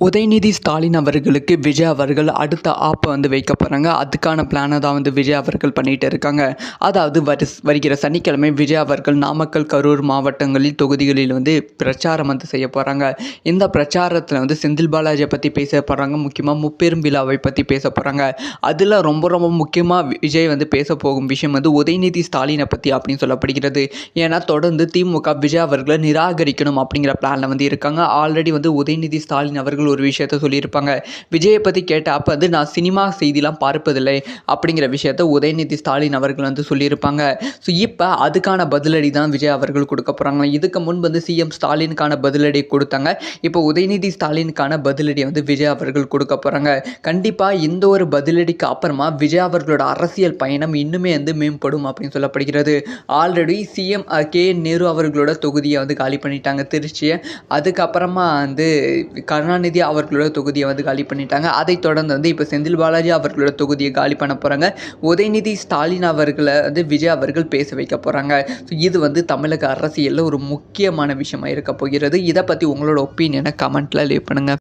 உதயநிதி ஸ்டாலின் அவர்களுக்கு விஜய் அவர்கள் அடுத்த ஆப்பை வைக்க போகிறாங்க. அதுக்கான பிளானை தான் விஜய் அவர்கள் பண்ணிகிட்டு இருக்காங்க. அதாவது வருகிற சனிக்கிழமை விஜய் அவர்கள் நாமக்கல், கரூர் மாவட்டங்களில் தொகுதிகளில் பிரச்சாரம் செய்ய போகிறாங்க. இந்த பிரச்சாரத்தில் செந்தில் பாலாஜியை பற்றி பேச போகிறாங்க. முக்கியமாக முப்பெரும் விழாவை பற்றி பேச போகிறாங்க. அதில் ரொம்ப ரொம்ப முக்கியமாக விஜய் பேச போகும் விஷயம் உதயநிதி ஸ்டாலினை பற்றி அப்படின்னு சொல்லப்படுகிறது. ஏன்னா தொடர்ந்து திமுக விஜய் அவர்களை நிராகரிக்கணும் அப்படிங்கிற பிளானில் இருக்காங்க. ஆல்ரெடி உதயநிதி ஸ்டாலின் அவர்கள் ஒரு விஷயத்த சொல்லியிருப்பாங்க. விஜயை பற்றி கேட்ட அப்போ நான் சினிமா செய்திலாம் பார்ப்பதில்லை அப்படிங்கிற விஷயத்த உதயநிதி ஸ்டாலின் அவர்கள் சொல்லியிருப்பாங்க. ஸோ இப்போ அதுக்கான பதிலடி தான் விஜய் அவர்கள் கொடுக்க போகிறாங்க. இதுக்கு முன் சிஎம் ஸ்டாலினுக்கான பதிலடி கொடுத்தாங்க. இப்போ உதயநிதி ஸ்டாலினுக்கான பதிலடி விஜய் அவர்கள் கொடுக்க போகிறாங்க. கண்டிப்பாக இந்த ஒரு பதிலடிக்கு அப்புறமா விஜய் அவர்களோட அரசியல் பயணம் இன்னுமே மேம்படும் அப்படின்னு சொல்லப்படுகிறது. ஆல்ரெடி சிஎம் கே.நேரு அவர்களோட தொகுதியை காலி பண்ணிட்டாங்க திருச்சியை. அதுக்கப்புறமா கருணாநிதி அவர்களோட தொகுதியை காலி பண்ணிட்டாங்க. அதை தொடர்ந்து இப்போ செந்தில் பாலாஜி அவர்களோட தொகுதியை காலி பண்ண போகிறாங்க. உதயநிதி ஸ்டாலின் அவர்களை விஜய் அவர்கள் பேச வைக்க போகிறாங்க. ஸோ இது தமிழக அரசியலில் ஒரு முக்கியமான விஷயமா இருக்க போகிறது. இதை பற்றி உங்களோட ஒப்பீனியனை கமெண்ட்டில் லீவ் பண்ணுங்கள்.